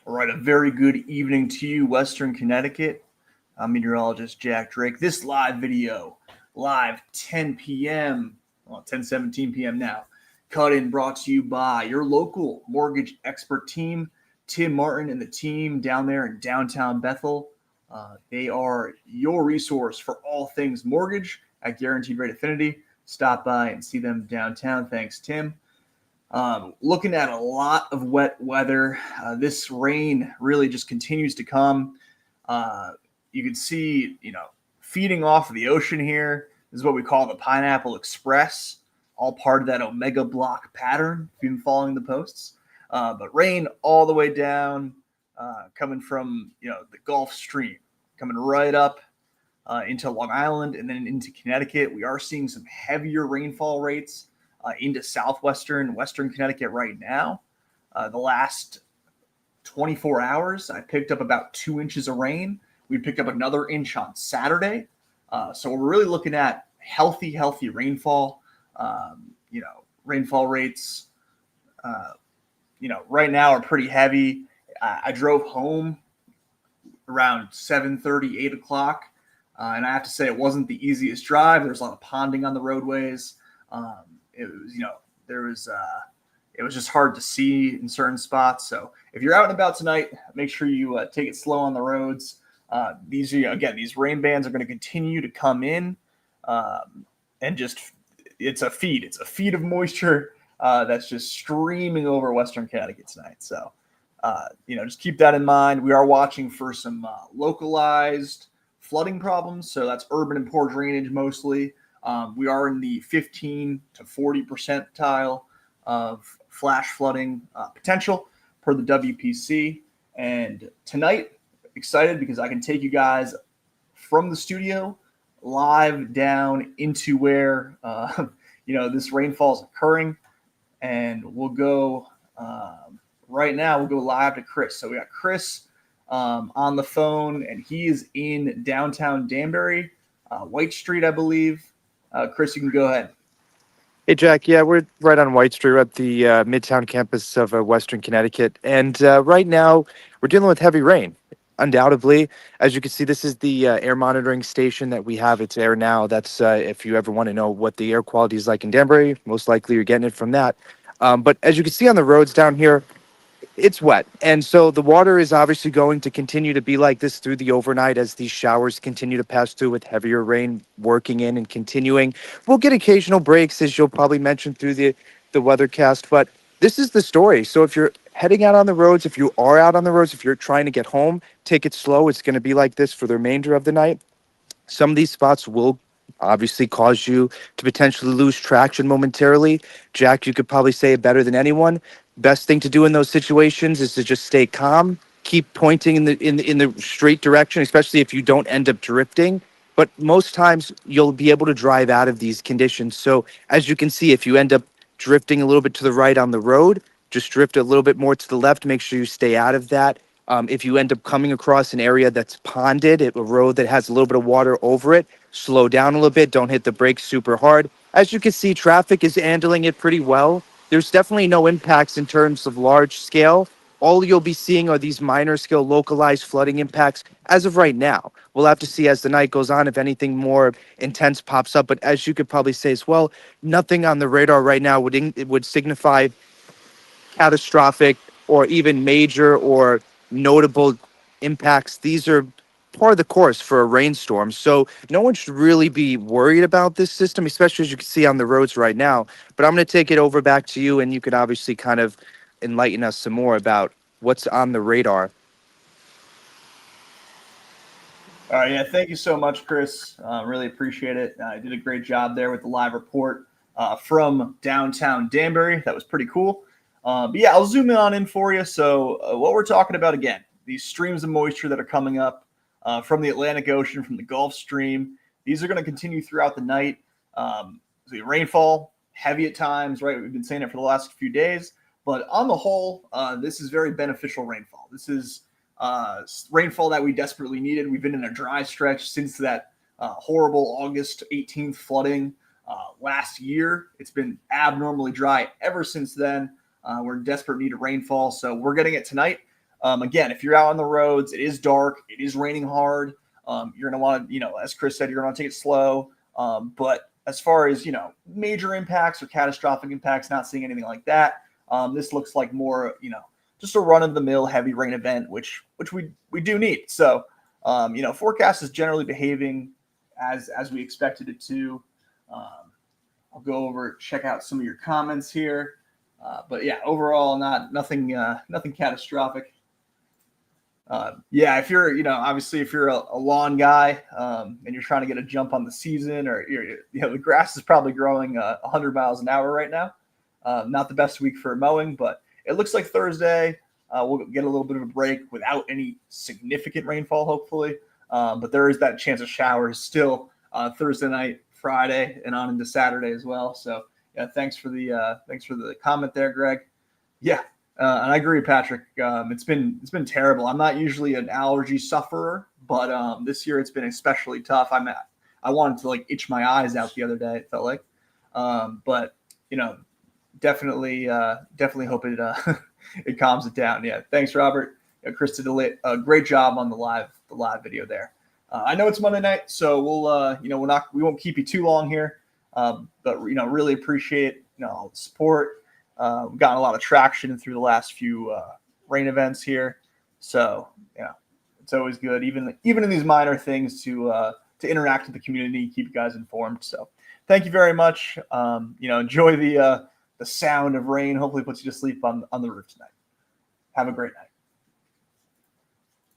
All right, a very good evening to you, Western Connecticut. I'm meteorologist Jack Drake. This live video, live 10 p.m., well, 10:17 p.m. now, cut in brought to you by your local mortgage expert team, Tim Martin and the team down there in downtown Bethel. They are your resource for all things mortgage at Guaranteed Rate Affinity. Stop by and see them downtown. Thanks, Tim. Looking at a lot of wet weather. This rain really just continues to come. You can see, feeding off of the ocean here. This is what we call the Pineapple Express, all part of that Omega block pattern, if you've been following the posts. But rain all the way down, coming from, the Gulf Stream, coming right up into Long Island and then into Connecticut. We are seeing some heavier rainfall rates into southwestern, western Connecticut right now. The last 24 hours, I picked up about 2 inches of rain. We picked up another inch on Saturday. So we're really looking at healthy rainfall. Rainfall rates, right now are pretty heavy. I drove home around 7:30, 8 o'clock. And I have to say it wasn't the easiest drive. There's a lot of ponding on the roadways. It was just hard to see in certain spots. So if you're out and about tonight, make sure you take it slow on the roads. These rain bands are going to continue to come in, and just it's a feed of moisture that's just streaming over Western Connecticut tonight. So just keep that in mind. We are watching for some localized flooding problems. So that's urban and poor drainage mostly. We are in the 15 to 40 percentile of flash flooding potential per the WPC. And tonight, excited because I can take you guys from the studio live down into where this rainfall is occurring. And we'll go right now. We'll go live to Chris. So we got Chris on the phone, and he is in downtown Danbury, White Street, I believe. Chris, you can go ahead. Hey, Jack. Yeah, we're right on White Street. We're at the Midtown campus of Western Connecticut. And right now, we're dealing with heavy rain, undoubtedly. As you can see, this is the air monitoring station that we have. It's Air Now. That's if you ever want to know what the air quality is like in Danbury, most likely you're getting it from that. But as you can see on the roads down here, it's wet. And so the water is obviously going to continue to be like this through the overnight as these showers continue to pass through with heavier rain working in and continuing. We'll get occasional breaks, as you'll probably mention through the weathercast. But this is the story. So if you're heading out on the roads, if you are out on the roads, if you're trying to get home, take it slow. It's going to be like this for the remainder of the night. Some of these spots will obviously cause you to potentially lose traction momentarily. Jack, you could probably say it better than anyone. Best thing to do in those situations is to just stay calm, keep pointing in the straight direction, especially if you don't end up drifting. But most times you'll be able to drive out of these conditions. So as you can see, if you end up drifting a little bit to the right on the road, just drift a little bit more to the left. Make sure you stay out of that. If you end up coming across an area that's ponded, a road that has a little bit of water over it, slow down a little bit. Don't hit the brakes super hard. As you can see, traffic is handling it pretty well. There's definitely no impacts in terms of large scale. All you'll be seeing are these minor scale localized flooding impacts as of right now. We'll have to see as the night goes on if anything more intense pops up. But as you could probably say as well, nothing on the radar right now would signify catastrophic or even major or notable impacts. These are part of the course for a rainstorm. So no one should really be worried about this system, especially as you can see on the roads right now. But I'm going to take it over back to you, and you could obviously kind of enlighten us some more about what's on the radar. All right, yeah, thank you so much, Chris. Really appreciate it. You did a great job there with the live report from downtown Danbury. That was pretty cool. But yeah, I'll zoom in for you. So what we're talking about again, these streams of moisture that are coming up from the Atlantic Ocean, from the Gulf Stream. These are going to continue throughout the night. The rainfall, heavy at times, right? We've been saying it for the last few days. But on the whole, this is very beneficial rainfall. This is rainfall that we desperately needed. We've been in a dry stretch since that horrible August 18th flooding last year. It's been abnormally dry ever since then. We're in desperate need of rainfall, so we're getting it tonight. Again, if you're out on the roads, it is dark, it is raining hard. You're going to want to, as Chris said, you're going to take it slow. But as far as, major impacts or catastrophic impacts, not seeing anything like that. This looks like more, just a run-of-the-mill heavy rain event, which we do need. So, forecast is generally behaving as we expected it to. I'll go over, check out some of your comments here. But yeah, overall, nothing catastrophic. If you're, obviously if you're a lawn guy and you're trying to get a jump on the season, or the grass is probably growing 100 miles an hour right now. Not the best week for mowing, but it looks like Thursday we'll get a little bit of a break without any significant rainfall, hopefully. But there is that chance of showers still Thursday night, Friday, and on into Saturday as well. So yeah, thanks for the comment there, Greg. Yeah. And I agree, Patrick. It's been terrible. I'm not usually an allergy sufferer, but this year it's been especially tough. I wanted to itch my eyes out the other day. It felt like, but definitely hope it it calms it down. Yeah, thanks, Robert. Chris did a great job on the live video there. I know it's Monday night, so we won't keep you too long here, but really appreciate all the support. We've gotten a lot of traction through the last few rain events here, so it's always good, even in these minor things, to interact with the community, keep you guys informed. So thank you very much. Enjoy the sound of rain. Hopefully, it puts you to sleep on the roof tonight. Have a great night.